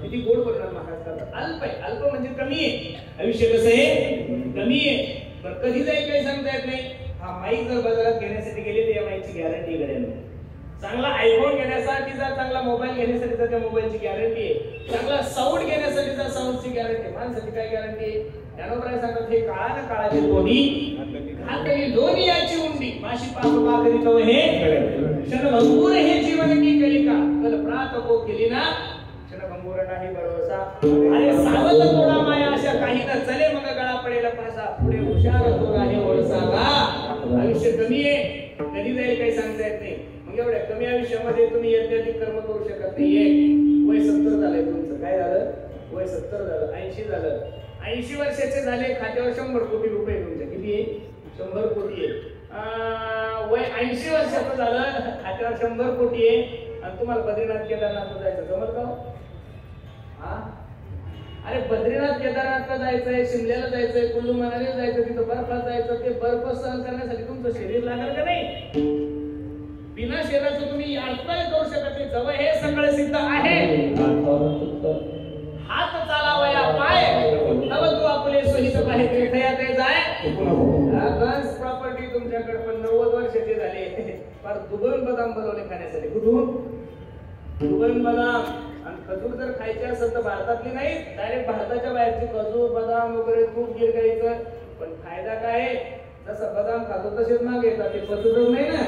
किती गोड बोलणार महाराज. अल्प आहे, अल्प म्हणजे कमी आहे. आयुष्य कसं आहे, कमी आहे. पण कधी जाईल काही सांगता येत नाही. हा माईक जर बाजारात घेण्यासाठी गेले तर या माईकची गॅरंटी घडेल. चांगला आयफोन घेण्यासाठीचा, चांगला मोबाईल घेण्यासाठीचा त्या मोबाईलची गॅरंटी आहे. चांगला साऊंड घेण्यासाठीचा साऊंडची गॅरंटी आहे. माणसाची काय गॅरंटी आहे? ज्ञानोबराय सांगतात हे काळा ना काळाचे दोन्ही घातली दोन्ही याची उंडी माशी पापा करीत हे क्षणभंगूर हे जीवन की कलिका कल्पना को केली ना क्षणभंगूर नाही भरोसा. अरे सावध थोडा माया अशा काही ना चले मग गळा पडेल पासा पुढे हुशार तो आहे ओळसागा. आयुष्य कमी आहे, कधी जाईल काही सांगता येत नाही. मग एवढ्या कमी आयुष्यामध्ये तुम्ही यज्ञाधिक कर्म करू शकत नाहीये. वय 70 झालंय तुमचं. काय झालं? वय 70 झालं, 80 झालं. 80 वर्षाचे झाले, खात्यावर 100 कोटी रुपये तुमचे. किती आहे? 100 कोटी आहे. वय 80 वर्षाचं झालं, खात्यावर 100 कोटी आहे आणि तुम्हाला बद्रीनाथ केदारनाथला जायचं. जमत का? हा, अरे बद्रीनाथ केदारनाथला जायचंय, शिमल्याला जायचंय, कुल्लू मनालीला जायचं, तिथं बर्फात जायचं. ते बर्फ सहन करण्यासाठी तुमचं शरीर लागेल का नाही? बिना शरीराचं तुम्ही अडथळे करू शकत नाही. जवळ हे सगळं सिद्ध आहे. हात चालावया पाय तव तू आपले सोहित पाहे तीर्थया ते जाय. गन्स प्रॉपर्टी तुमच्याकडे पण 90 वर्षाचे झाले. फार दुबन बदाम बनवले खाण्यासाठी. कुठून? दुबन बदाम. आणि खजूर जर खायचे असेल तर भारतातली नाही, डायरेक्ट भारताच्या बाहेरची खजूर बदाम वगैरे खूप गिरगायचं. पण फायदा काय? जसं बदाम खातो तसेच मागे येतात. ते पचतच नाही ना.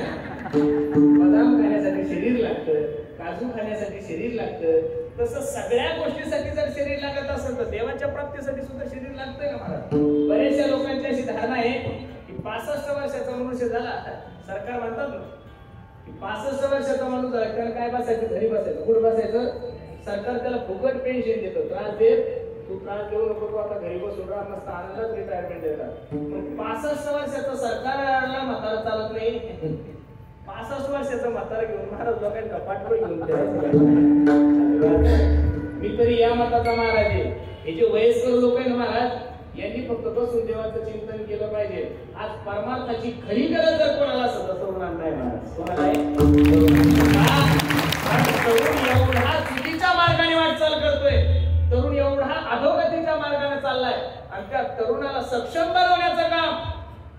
बदाम खाण्यासाठी शरीर लागतं, काजू खाण्यासाठी शरीर लागतं. तसं सगळ्या गोष्टीसाठी जर शरीर लागत असेल तर देवाच्या प्राप्तीसाठी सुद्धा शरीर लागतंय ना महाराज. बऱ्याचशा लोकांची अशी धारणा आहे की 65 वर्षाचा मनुष्य झाला, सरकार म्हणतात ना की 65 वर्षाचा माणूस झाला त्याला काय बसायचं? घरी बसायचं. कुठं बसायचं? सरकार त्याला फुकट पेन्शन देतं. त्रास देत, तू त्रास देऊ नको, तू आता घरी बसून राहा, मस्त आनंदात रिटायरमेंट देतात. मग 65 वर्षाचं सरकारला म्हातारा चालत नाही. 65 वर्षाचा म्हातारा घेऊन महाराज लोकांना पाठवून घेऊन मी तरी या मताचा महाराज आहे. हे जे वयस्कर लोक आहे ना महाराज, यांनी फक्त बसून देवाचं चिंतन केलं पाहिजे. आज परमार्थाची खरी गरज जर कोणाला असत तर तरुणांना नाही महाराज. कोणाला आहे? तरुण एवढा चुकीच्या मार्गाने वाटचाल करतोय, तरुण एवढा अधोगतीच्या मार्गाने चाललाय. आणि त्या तरुणाला सक्षम बनवण्याचं काम,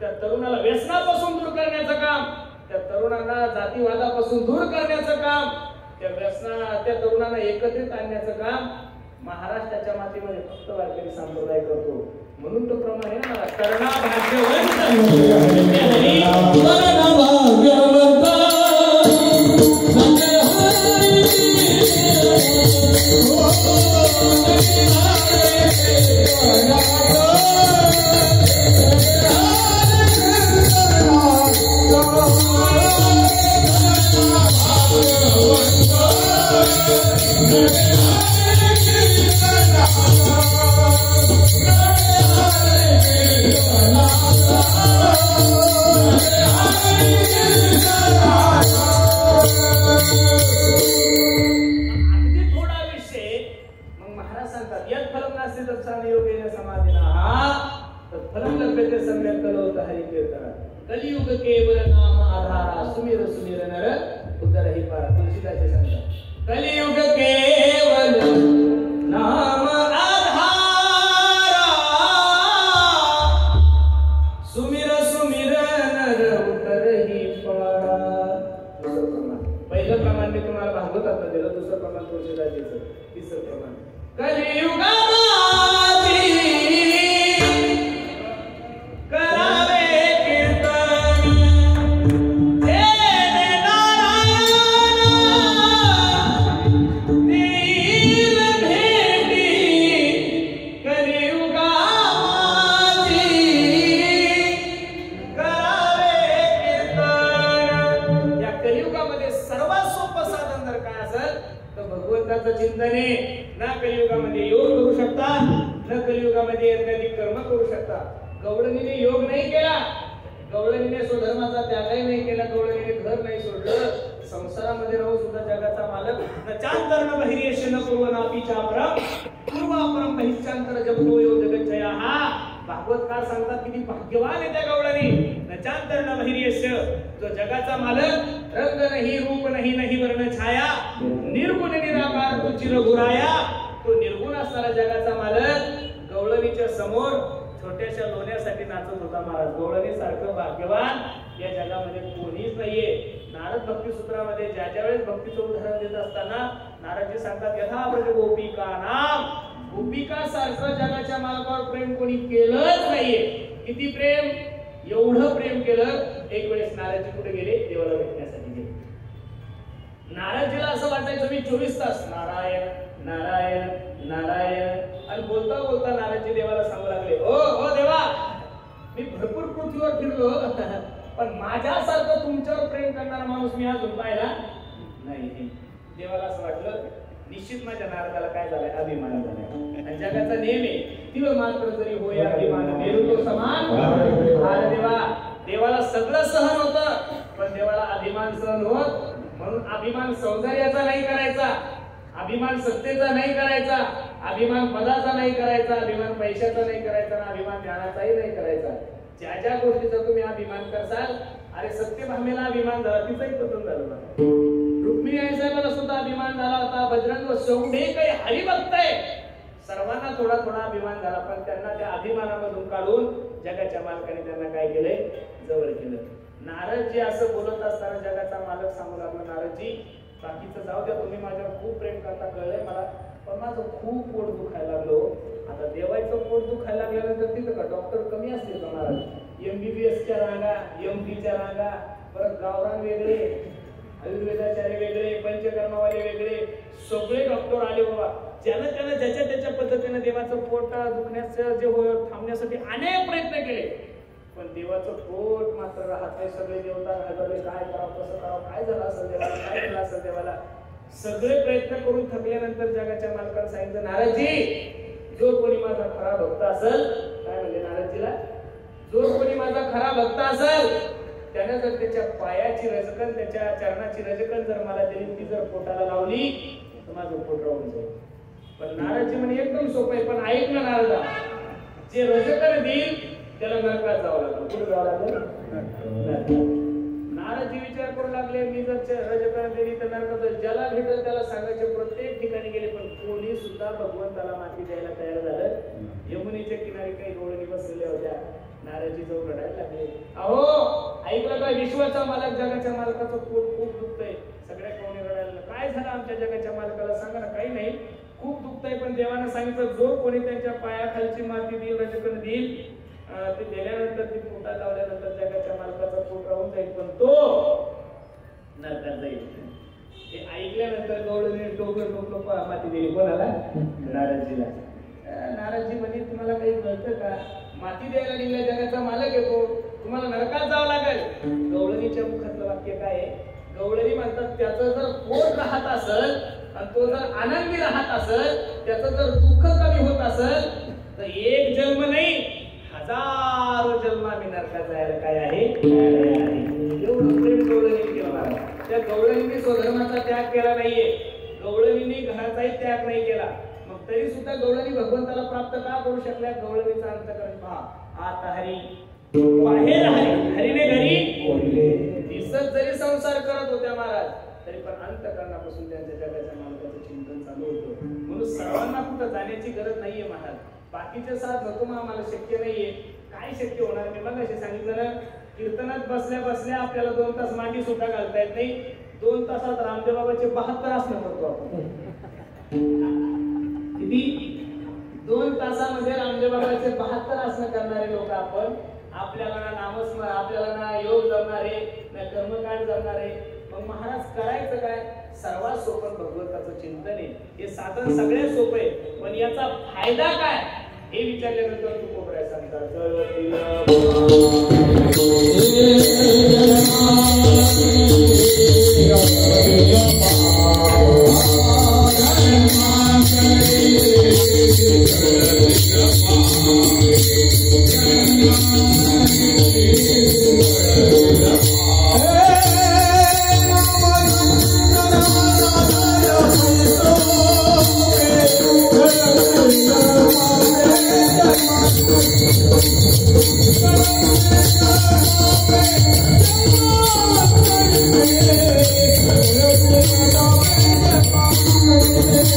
त्या तरुणाला व्यसनापासून दूर करण्याचं काम, त्या तरुणांना जातीवादापासून दूर करण्याचं काम, त्या तरुणांना एकत्रित आणण्याचं काम महाराष्ट्राच्या मातीमध्ये फक्त वारकरी संप्रदाय करतो. म्हणून तो प्रमाण आहे ना, करणा कलियुग केवल नाम आधारा सुमिर सुमिर नर उदर ही पार. तुलसीदास सांगतात कलियुग केवल नाम आधारा सुमिर सुमिर नर उदर ही पार. पहिलं प्रमाण मी तुम्हाला भागवतात दिलं, दुसरं प्रमाण तुलसीदासाचं, तिसरं प्रमाण कलियुगा चिंतने. ना कलियुगामध्ये योग करू शकता, न कलियुगामध्ये यज्ञाधिक कर्म करू शकता. गवळणीने योग नाही केला, गवळणीने स्वधर्माचा त्यागही नाही केला, गवळणीने घर नाही सोडलं, संसारामध्ये राहून सुद्धा जगाचा मालक न चांतरण बहिर्यश न पूर्व नापीचा परम पूर्वापरम बहिश्चांतर जपतो यो जगच्छया. हा भागवतकार सांगतात किती भाग्यवान आहे त्या गवळणी. नचांतर न बहिर्यस्य, जो जगाचा मालक, रंग नाही रूप नाही नाही वर्ण छाया, निर्गुण निराकार तो चिरगुराया. तो निर्गुण असणारा जगाचा मालक गवळणीच्या समोर छोट्याशा लोण्यासाठी नाचत होता महाराज. गवळणी सारखं भाग्यवान या जगामध्ये कोणीच नाहीये. नारद भक्ती सूत्रामध्ये ज्या वेळेस भक्तीचं उदाहरण देत असताना नारदजी सांगतात यथा व्रज गोपिका नाम, गोपिका सारखं जगाच्या मालकावर प्रेम कोणी केलंच नाहीये. किती प्रेम, एवढं प्रेम केलं. एक वेळेस नारदजी कुठे गेले, देवाला भेटण्यासाठी गेले. नारदजीला असं वाटायचं मी 24 तास नारायण नारायण नारायण, आणि बोलता बोलता नारदजी देवाला सांगू लागले, ओ ओ देवा, मी भरपूर पृथ्वीवर फिरलो पण माझ्यासारखं तुमच्यावर प्रेम करणारा माणूस मी अजून पाहिला नाही. देवाला असं वाटलं निश्चित माझ्या नारदाला काय झालंय, अभिमान झालाय. आणि जगाचा नेम आहे तिळ मात्र जरी होय अभिमान मेरू तो समान. अरे देवा, देवाला सगळं सहन होतं पण देवाला अभिमान सहन होत. म्हणून अभिमान सौंदर्याचा नाही करायचा, अभिमान सत्तेचा नाही करायचा, अभिमान पदाचा नाही करायचा, अभिमान पैशाचा नाही करायचा, अभिमान ज्ञानाचाही नाही करायचा. ज्या ज्या गोष्टीचा तुम्ही अभिमान करसाल, अरे सत्यभामेला अभिमान झाला, तिचाही पतन झालं. रुक्मिणी आई साहेबाला सुद्धा अभिमान झाला होता. बजरंग शेवटे काही हरिभक्त आहे, सर्वांना थोडा थोडा अभिमान झाला, पण त्यांना त्या अभिमानामधून काढून जगाच्या मालकाने त्यांना काय केलंय, जवळ केलं. नारदजी असं बोलत असताना जगाचा मालक सांगू लागला, नारदजी बाकीचं जाऊ द्या, तुम्ही माझ्यावर खूप प्रेम करता कळलंय मला, पण माझं खूप पोट दुखायला लागलो. आता देवाचं पोट दुखायला लागल्यानंतर तिथं का डॉक्टर कमी असते का महाराज? MBBSच्या रांगा, MDच्या रांगा, परत गावरान वेगळे, आयुर्वेदाचार्य वेगळे, पंचकर्मावाले वेगळे, सगळे डॉक्टर आले बाबा. ज्यानं त्यानं ज्याच्या त्याच्या पद्धतीने देवाचं पोट दुखण्याचं जे थांबण्यासाठी अनेक प्रयत्न केले, पण देवाचं पोट मात्र राहत नाही. सगळे देवता घालवले, काय करावं, कसं करावं, काय झालं असेल देवाला, काय झालं असेल देवाला. सगळे प्रयत्न करून थकल्यानंतर जगाच्या मालकाने सांगितलं, नारदजी, जो कोणी माझा खरा भक्त असेल, काय म्हणजे नारदजीला, जो कोणी माझा खरा भक्त असेल त्याने जर त्याच्या पायाची रजकण, त्याच्या चरणाची रजकण जर मला दिली, ती जर पोटाला लावली तर माझं पोट राहून जाईल. पण नारदजी म्हणे एकदम सोपं आहे, पण ऐक ना नारदा, जे रजकण देईल त्याला नरकात जावं लागलं. कुठे जावं लागलं? नारदजी विचार करू लागले, मी जर रजकण दिली तर नरकात. ज्याला भेटेल त्याला सांगायचे, प्रत्येक ठिकाणी गेले पण कोणी सुद्धा भगवंताला माती द्यायला तयार झालं. यमुनेच्या किनारी काही गवळणी बसलेल्या होत्या. नारदजी जाऊन रडायला लागले, अहो ऐकलं का, विश्वाचा मालक जगाच्या मालकाचं पोट खूप दुखतंय. सगळ्या कोणी रडायला, काय झालं आमच्या जगाच्या मालकाला, सांगा ना. काही नाही, खूप दुखतंय, पण देवानं सांगितलं जो कोणी त्यांच्या पायाखालची माती देईल, रजकण देईल, ते दिल्यानंतर ती पोटात लावल्यानंतर जगाच्या मालकाचा पोट राहून जाईल, पण तो नरकात जाईल. हे ऐकल्यानंतर गवळणी टोकलं माती दिली कोणाला? नारदजीला. नारदजी म्हणे, तुम्हाला काही कळतं का, माती द्यायला निघाला जगाचा मालक येतो, तुम्हाला नरकात जावं लागेल. गवळणीच्या मुखातलं वाक्य काय आहे? गवळणी म्हणतात, त्याचं जर पोट राहत असेल आणि तो जर आनंदी राहत असेल, त्याचं जर दुःख कमी होत असेल तर एक जन्म नाही, हजारो जन्म आम्ही नरकात जायला काय आहे. एवढं प्रेम गवळणी केलं. त्या गवळणीने स्वधर्माचा त्याग केला नाहीये, गवळणीने घराचाही त्याग नाही केला. मग तरी सुद्धा गवळणी भगवंताला प्राप्त का करू शकल्या? गवळणीचा अंतकरण पहा. आता हरी, बाहेर हरी, हरीने घरी दिसत जरी संसार करत होत्या महाराज, तरी पण अंतकरणापासून त्यांच्या जगाच्या मालकाचं चिंतन चालू होतं. म्हणून सर्वांना कुठं जाण्याची गरज नाहीये महाराज. बाकीचे साथ नको आम्हाला शक्य नाहीये. काय शक्य होणार? मी मग असे सांगितलं ना, कीर्तनात बसल्या बसल्या आपल्याला 2 तास मांडी सुद्धा घालता येत नाही. 2 तासात रामदेव बाबाचे 72 आसनं करतो आपण. किती? 2 तासामध्ये रामदेव बाबाचे 72 आसनं करणारे लोक आपण. आपल्याला ना नामस्मरण, आपल्याला ना योग जमणारे, ना कर्मकांड जमणारे. मग महाराज करायचं काय? सर्वात सोपं भगवंताचं चिंतन आहे. हे साधन सगळ्यात सोपं आहे, पण याचा फायदा काय हे विचारल्यानंतर तू कोपऱ्यात सांगतात.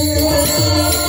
रे